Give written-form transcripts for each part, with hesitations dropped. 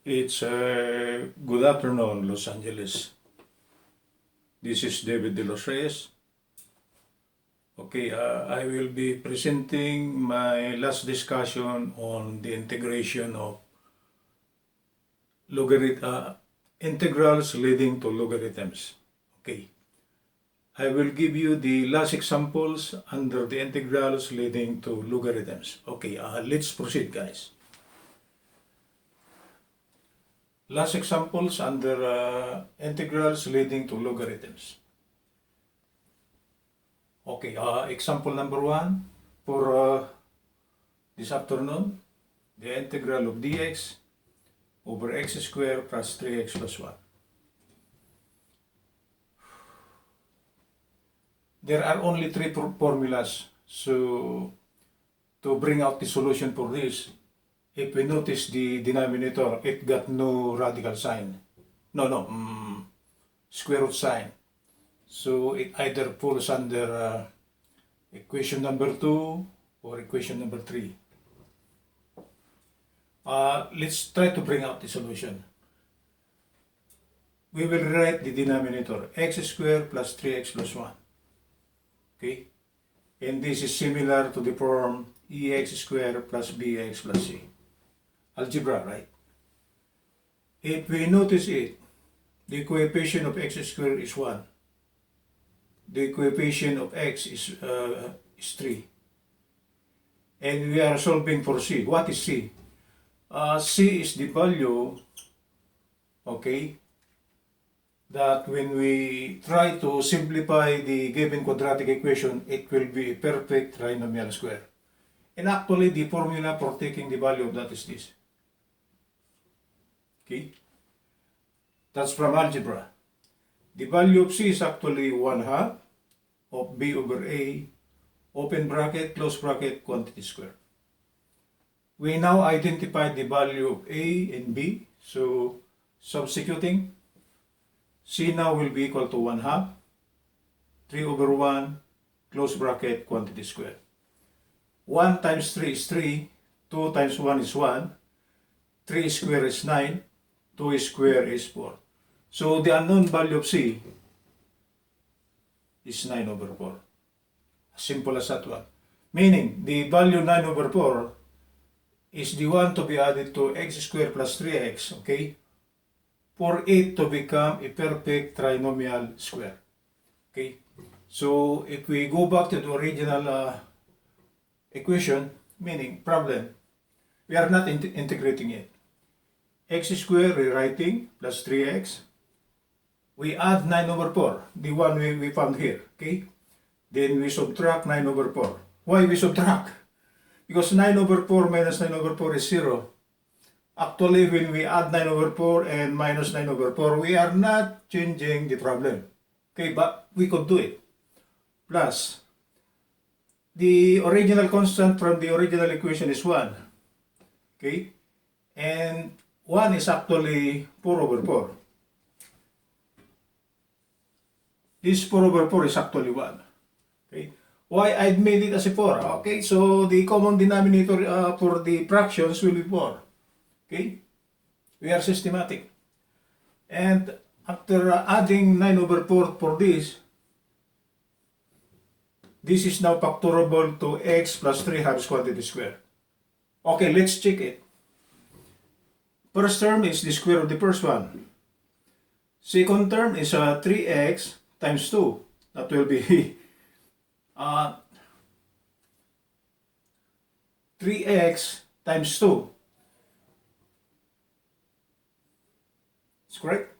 It's good afternoon, Los Angeles. This is David De Los Reyes. Okay, I will be presenting my last discussion on the integration of integrals leading to logarithms. Okay, I will give you the last examples under the integrals leading to logarithms. Okay, let's proceed, guys. Last examples under integrals leading to logarithms. Okay, example number 1 for this afternoon, the integral of dx over x squared plus 3x plus 1. There are only 3 formulas, so to bring out the solution for this, if we notice the denominator, it got no radical sign. Square root sign. So it either falls under equation number 2 or equation number 3. Let's try to bring out the solution. We will write the denominator x squared plus 3x plus 1. Okay? And this is similar to the form ex squared plus bx plus c. Algebra, right? If we notice it, the coefficient of x squared is 1. The coefficient of x is 3. And we are solving for c. What is c? C is the value, okay, that when we try to simplify the given quadratic equation, it will be a perfect trinomial square. And actually, the formula for taking the value of that is this. Okay? That's from algebra. The value of c is actually 1/2 of b over a, open bracket, close bracket, quantity square. We now identify the value of a and b, so substituting, c now will be equal to 1/2, 3 over 1, close bracket, quantity square. 1 times 3 is 3, 2 times 1 is 1, 3 square is 9, 2 square is 4. So the unknown value of c is 9 over 4. As simple as that one. Meaning, the value 9 over 4 is the one to be added to x squared plus 3x, okay, for it to become a perfect trinomial square. Okay, so if we go back to the original equation, meaning problem, we are not integrating it. X squared rewriting plus 3x. We add 9 over 4, the one we found here, okay? Then we subtract 9 over 4. Why we subtract? Because 9 over 4 minus 9 over 4 is 0. Actually, when we add 9 over 4 and minus 9 over 4, we are not changing the problem. Okay, but we could do it. Plus, the original constant from the original equation is 1. Okay? And 1 is actually 4 over 4. This 4 over 4 is actually 1. Okay? Why I made it as a 4? Okay, so the common denominator for the fractions will be 4. Okay? We are systematic. And after adding 9 over 4 for this is now factorable to x plus 3 halves quantity square. Okay, let's check it. First term is the square of the first one. Second term is 3x times 2. That will be 3x times 2. That's correct?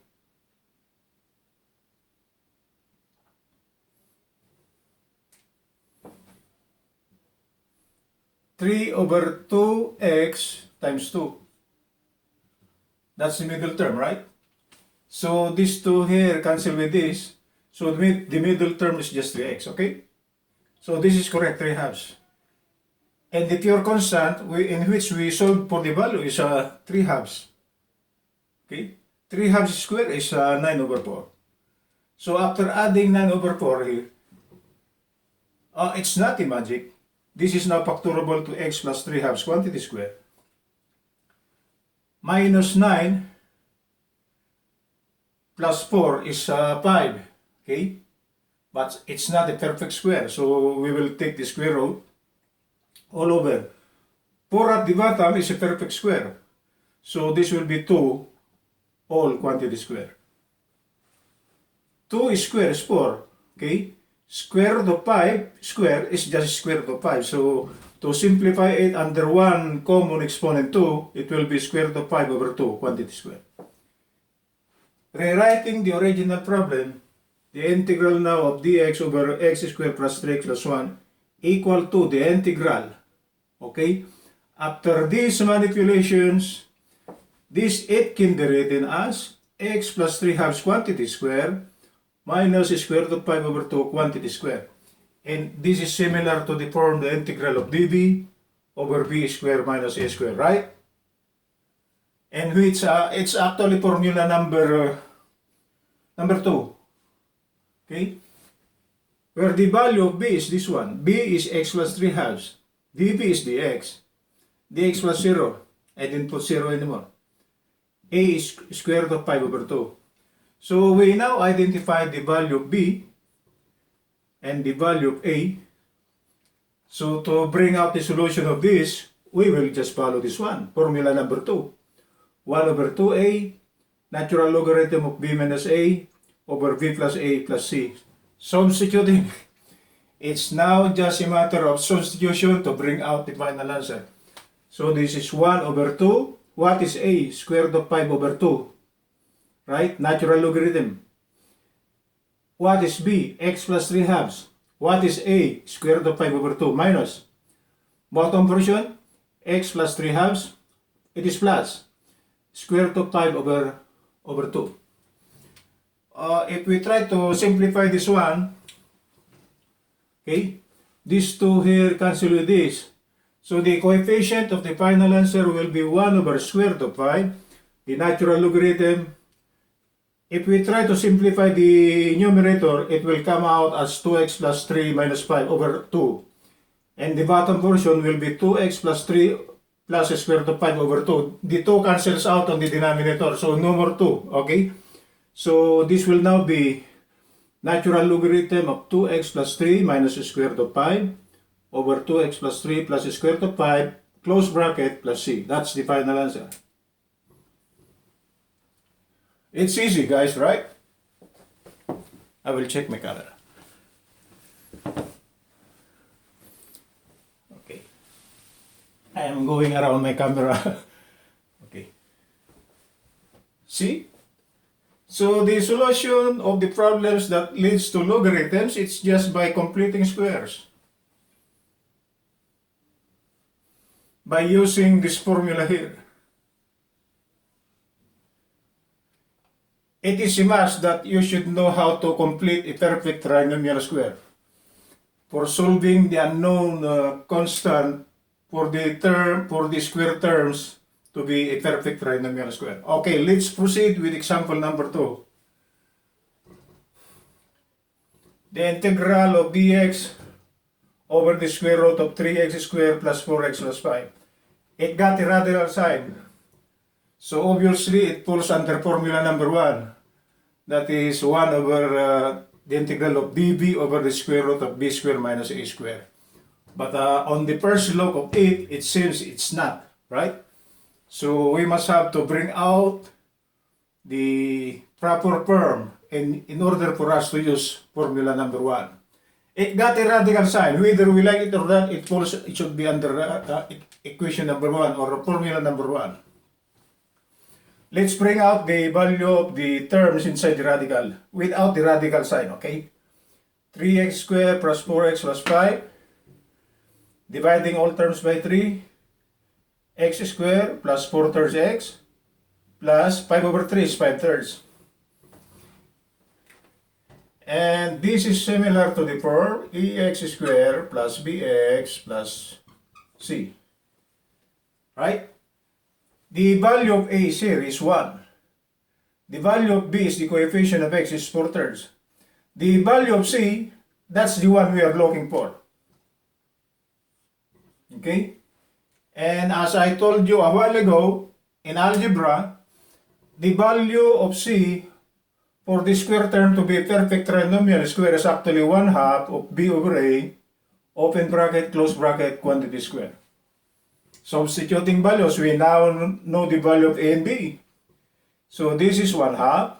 Three over 2x times 2. That's the middle term, right? So these two here cancel with this. So the middle term is just 3x, okay? So this is correct, 3 halves. And the pure constant in which we solve for the value is 3 halves. Okay? 3 halves squared is 9 over 4. So after adding 9 over 4 here, it's not a magic. This is now factorable to x plus 3 halves quantity square. minus 9 plus 4 is 5. Okay? But it's not a perfect square. So we will take the square root all over. 4 at the bottom is a perfect square. So this will be 2 all quantity square. 2 square is 4. Okay? Square root of 5 square is just square root of 5. So to simplify it under one common exponent 2, it will be square root of 5 over 2 quantity square. Rewriting the original problem, the integral now of dx over x squared plus 3x plus 1 equal to the integral. Okay? After these manipulations, this it can be written as x plus 3 halves quantity square minus square root of 5 over 2 quantity square. And this is similar to the form the integral of dv over b square minus a square, right? And which it's actually formula number 2. Okay? Where the value of b is this one. b is x plus 3 halves. dv is dx. dx plus 0. I didn't put 0 anymore. A is square root of 5 over 2. So we now identify the value of b and the value of a. So to bring out the solution of this, we will just follow this one. Formula number 2. 1 over 2a, natural logarithm of b minus a over v plus a plus c. Substituting. It's now just a matter of substitution to bring out the final answer. So this is 1 over 2. What is a? Square root of 5 over 2. Right? Natural logarithm. What is b? X plus 3 halves. What is a? Square root of 5 over 2 minus. Bottom portion, x plus 3 halves. It is plus. Square root of 5 over 2. If we try to simplify this one, okay, these two here cancel with this. So the coefficient of the final answer will be 1 over square root of 5, the natural logarithm. If we try to simplify the numerator, it will come out as 2x plus 3 minus 5 over 2. And the bottom portion will be 2x plus 3 plus square root of 5 over 2. The 2 cancels out on the denominator, so no more 2, okay? So this will now be natural logarithm of 2x plus 3 minus square root of 5 over 2x plus 3 plus square root of 5, close bracket, plus c. That's the final answer. It's easy, guys, right? I will check my camera. Okay. I am going around my camera. Okay. See? So the solution of the problems that leads to logarithms, it's just by completing squares. By using this formula here. It is a must that you should know how to complete a perfect trinomial square. For solving the unknown constant for the square terms to be a perfect trinomial square. Okay, let's proceed with example number 2. The integral of dx over the square root of 3x squared plus 4x plus 5. It got a radical sign. So obviously it falls under formula number 1. That is 1 over the integral of dv over the square root of b squared minus a squared. But on the first look of it, it seems it's not, right? So we must have to bring out the proper term in order for us to use formula number 1. It got a radical sign. Whether we like it or not, it should be under equation number 1 or formula number 1. Let's bring out the value of the terms inside the radical without the radical sign, okay? 3x squared plus 4x plus 5. Dividing all terms by 3. X squared plus 4 thirds x plus 5 over 3 is 5 thirds. And this is similar to the form ax squared plus bx plus c. Right? The value of a is here is 1. The value of b is the coefficient of x is 4 thirds. The value of c, that's the one we are looking for. Okay? And as I told you a while ago, in algebra, the value of C for the square term to be a perfect trinomial square is actually 1/2 of B over A, open bracket, close bracket, quantity square. Substituting values, we now know the value of A and B. So this is 1/2,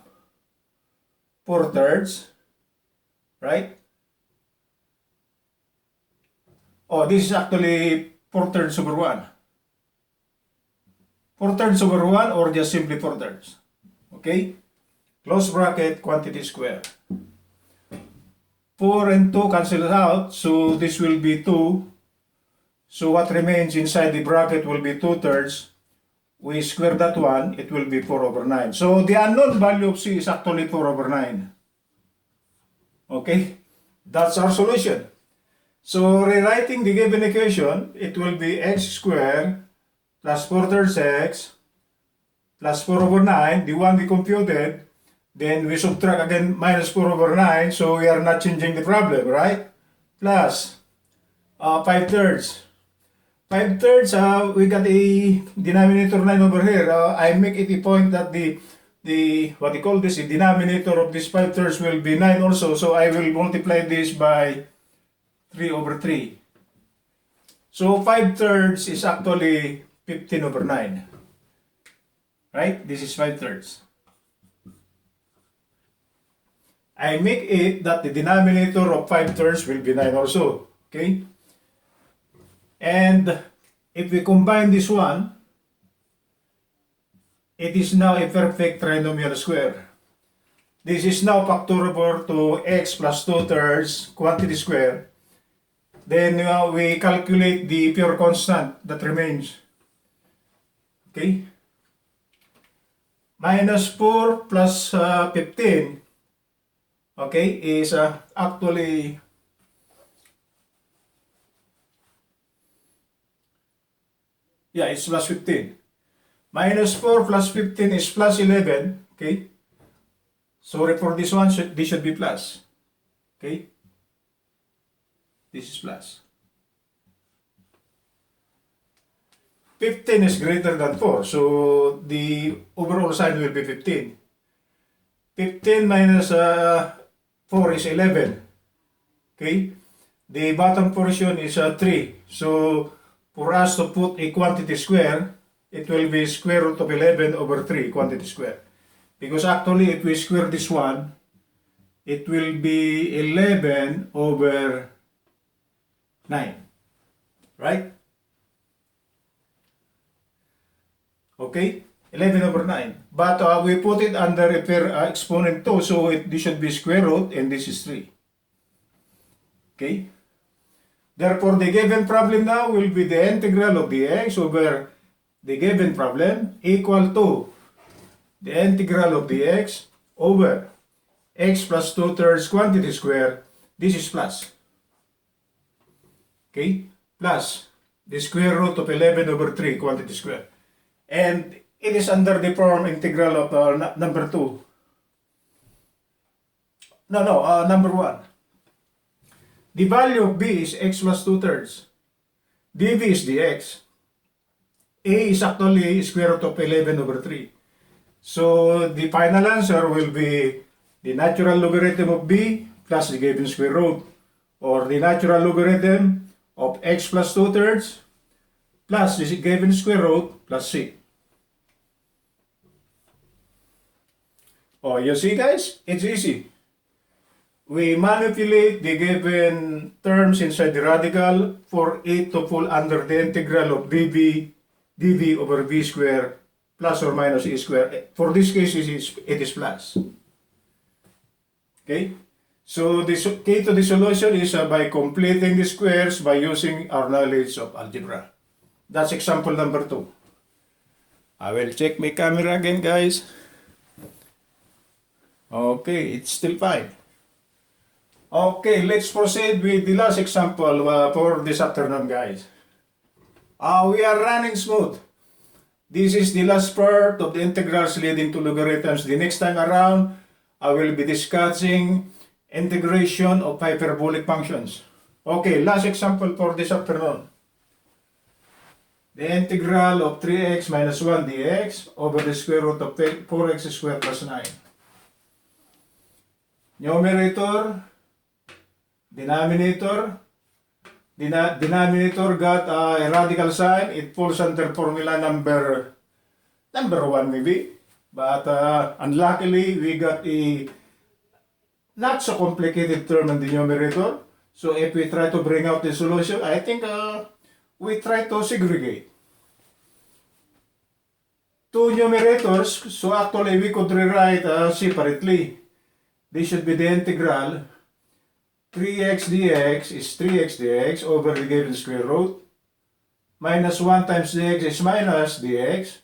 4/3, right? Oh, this is actually 4/3 over 1. 4/3 over 1 or just simply 4/3. Okay? Close bracket, quantity square. 4 and 2 cancel out, so this will be 2. So what remains inside the bracket will be 2/3. We square that one, it will be 4 over 9. So the unknown value of C is actually 4 over 9. Okay? That's our solution. So rewriting the given equation, it will be x squared plus 4/3 x plus 4 over 9, the one we computed. Then we subtract again minus 4 over 9, so we are not changing the problem, right? Plus 5/3. 5/3, we got a denominator 9 over here. I make it a point that the what you call this, the denominator of this 5/3 will be 9 also, so I will multiply this by 3 over 3. So 5/3 is actually 15 over 9. Right? This is 5/3. I make it that the denominator of 5/3 will be 9 also. Okay? And if we combine this one, it is now a perfect trinomial square. This is now factorable to x plus 2/3 quantity square. Then we calculate the pure constant that remains. Okay? Minus 4 plus 15, okay, is actually it's plus 15. Minus 4 plus 15 is plus 11, okay? Sorry for this one, this should be plus, okay? This is plus. 15 is greater than 4, so the overall sign will be 15. 15 minus 4 is 11, okay? The bottom portion is 3, so for us to put a quantity square, it will be square root of 11 over 3 quantity square. Because actually, if we square this one, it will be 11 over 9. Right? Okay? 11 over 9. But we put it under a pair exponent 2, so this should be square root, and this is 3. Okay? Therefore, the given problem now will be the integral of the x over the given problem equal to the integral of the x over x plus 2/3 quantity square. This is plus. Okay? Plus the square root of 11 over 3 quantity square. And it is under the form integral of number 2. Number 1. The value of b is x plus 2/3. dv is dx. A is actually square root of 11 over 3. So the final answer will be the natural logarithm of b plus the given square root, or the natural logarithm of x plus 2/3 plus the given square root plus c. Oh, you see guys, it's easy. We manipulate the given terms inside the radical for it to fall under the integral of dv over v square plus or minus e square. For this case, it is plus. Okay? So the key to the solution is by completing the squares by using our knowledge of algebra. That's example number 2. I will check my camera again, guys. Okay, it's still fine. Okay, let's proceed with the last example for this afternoon, guys. We are running smooth. This is the last part of the integrals leading to logarithms. The next time around, I will be discussing integration of hyperbolic functions. Okay, last example for this afternoon. the integral of 3x minus 1 dx over the square root of 4x squared plus 9. Numerator, denominator, denominator got a radical sign. It falls under formula number 1 maybe. But unluckily, we got a not so complicated term in the numerator. So if we try to bring out the solution, I think we try to segregate two numerators. So actually, we could rewrite separately. This should be the integral 3x dx is 3x dx over the given square root minus 1 times dx is minus dx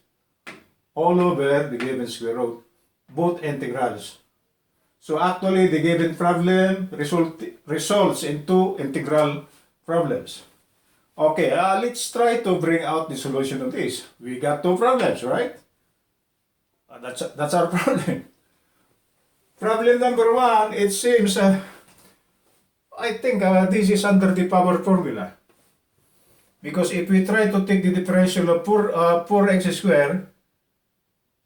all over the given square root, both integrals. So actually the given problem results in two integral problems. Okay, let's try to bring out the solution of this. We got two problems, right? That's our problem. Problem number 1, it seems, I think this is under the power formula. Because if we try to take the differential of 4x squared,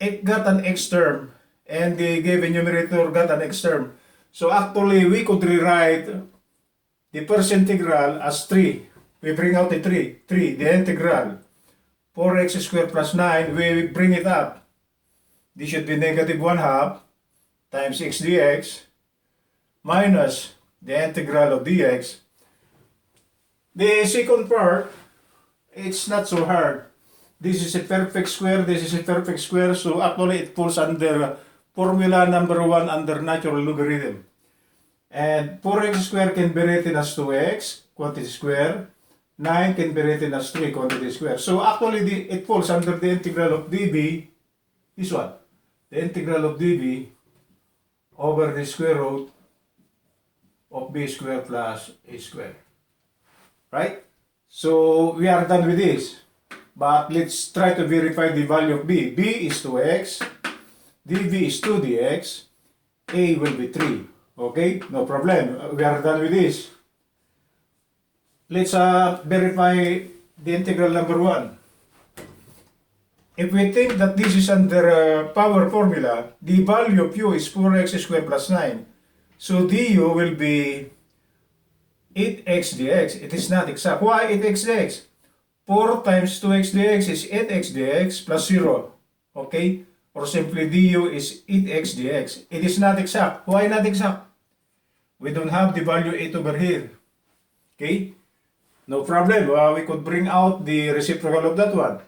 it got an x term, and the given numerator got an x term. So actually, we could rewrite the first integral as 3. We bring out the 3, the integral. 4x squared plus 9, we bring it up. This should be negative 1/2 times x dx minus the integral of dx. The second part, it's not so hard. This is a perfect square, this is a perfect square, so actually it falls under formula number 1 under natural logarithm. And 4x squared can be written as 2x, quantity square. 9 can be written as 3, quantity square. So actually it falls under the integral of dv, this one. The integral of dv over the square root of b squared plus a squared. Right? So we are done with this. But let's try to verify the value of b. b is 2x, dv is 2 dx, a will be 3. Okay? No problem. We are done with this. Let's verify the integral number 1. If we think that this is under power formula, the value of u is 4x squared plus 9. So du will be 8x dx. It is not exact. Why 8x dx? 4 times 2x dx is 8x dx plus 0. Okay? Or simply du is 8x dx. It is not exact. Why not exact? We don't have the value 8 over here. Okay? No problem. We could bring out the reciprocal of that one.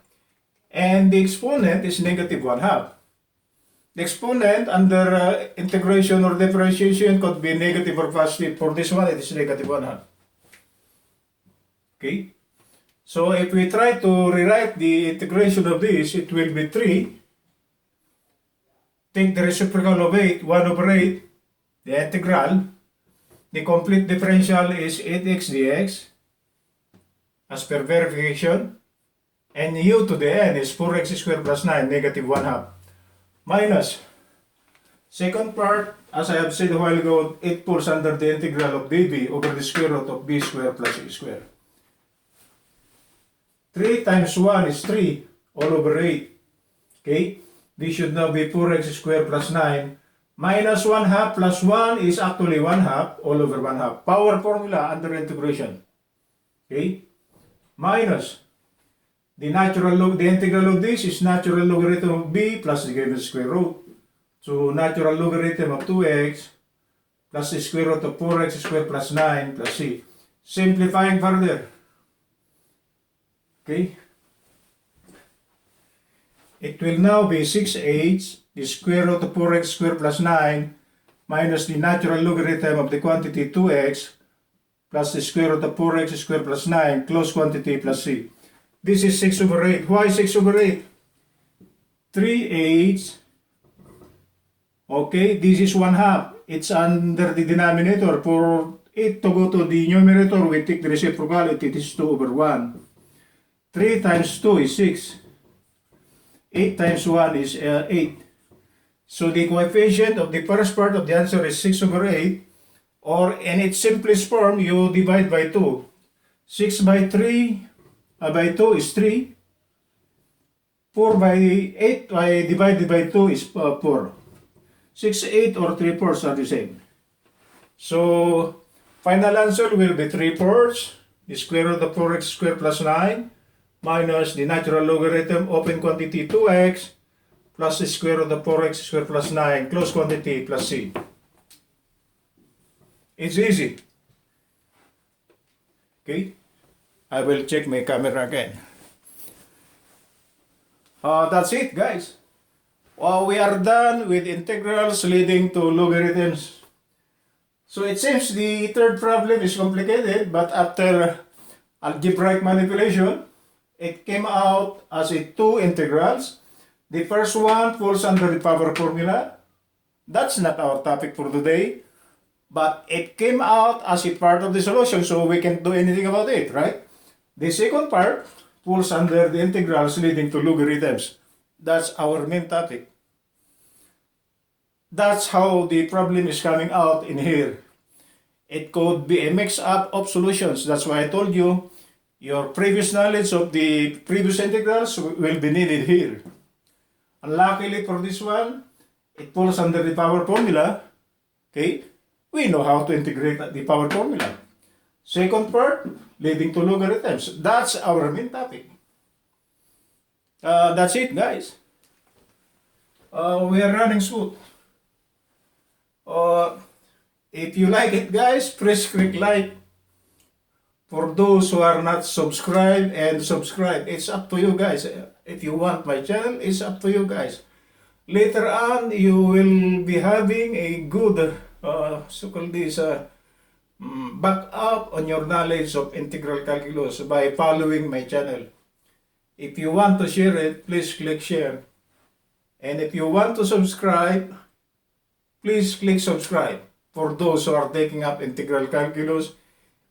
And the exponent is negative 1/2. The exponent under integration or differentiation could be negative or positive. For this one, it is negative 1/2. Okay? So if we try to rewrite the integration of this, it will be 3. Take the reciprocal of 8, 1 over 8, the integral. The complete differential is 8x dx as per verification. And u to the n is 4x squared plus 9, negative 1/2. Minus, second part, as I have said a while ago, it falls under the integral of dv over the square root of b squared plus a squared. 3 times 1 is 3 all over 8. Okay? This should now be 4x squared plus 9. Minus 1/2 plus 1 is actually 1/2 all over 1/2. Power formula under integration. Okay? Minus, the integral of this is natural logarithm of b plus the given square root. So natural logarithm of 2x plus the square root of 4x squared plus 9 plus c. Simplifying further. Okay? It will now be 6h, the square root of 4x squared plus 9 minus the natural logarithm of the quantity 2x plus the square root of 4x squared plus 9 close quantity plus c. This is 6 over 8. Why 6 over 8? 3h. Okay, this is 1/2. It's under the denominator. For it to go to the numerator, we take the reciprocality. It is 2 over 1. 3 times 2 is 6. 8 times 1 is 8. So the coefficient of the first part of the answer is 6 over 8. Or in its simplest form, you divide by 2. 6 by 3 by 2 is 3. 4 by 8 divided by 2 is 4. 6, 8 or 3/4 are the same. So, final answer will be 3/4. The square root of 4x squared plus 9 minus the natural logarithm open quantity 2x plus the square root of 4x squared plus 9 close quantity plus c. It's easy. Okay, I will check my camera again. That's it, guys. We are done with integrals leading to logarithms. So it seems the third problem is complicated, but after algebraic manipulation, it came out as two integrals. The first one falls under the power formula. That's not our topic for today, but it came out as a part of the solution, so we can't do anything about it, right? The second part falls under the integrals leading to logarithms. That's our main topic. That's how the problem is coming out in here. It could be a mix-up of solutions. That's why I told you your previous knowledge of the previous integrals will be needed here. Unluckily for this one, it falls under the power formula. Okay, we know how to integrate the power formula. Second part, leading to logarithms. That's our main topic. That's it, guys. We are running smooth. If you like it, guys, please click like. For those who are not subscribed, and subscribe. It's up to you guys. If you want my channel, it's up to you guys. Later on, you will be having a good, so-called this, back up on your knowledge of integral calculus by following my channel. If you want to share it, please click share. And if you want to subscribe, please click subscribe for those who are taking up integral calculus.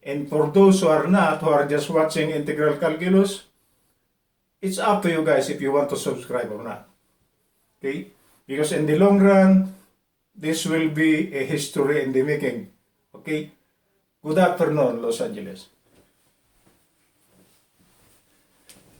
And for those who are not, who are just watching integral calculus, it's up to you guys if you want to subscribe or not. Okay? Because in the long run, this will be a history in the making. Okay? Good afternoon, Los Angeles.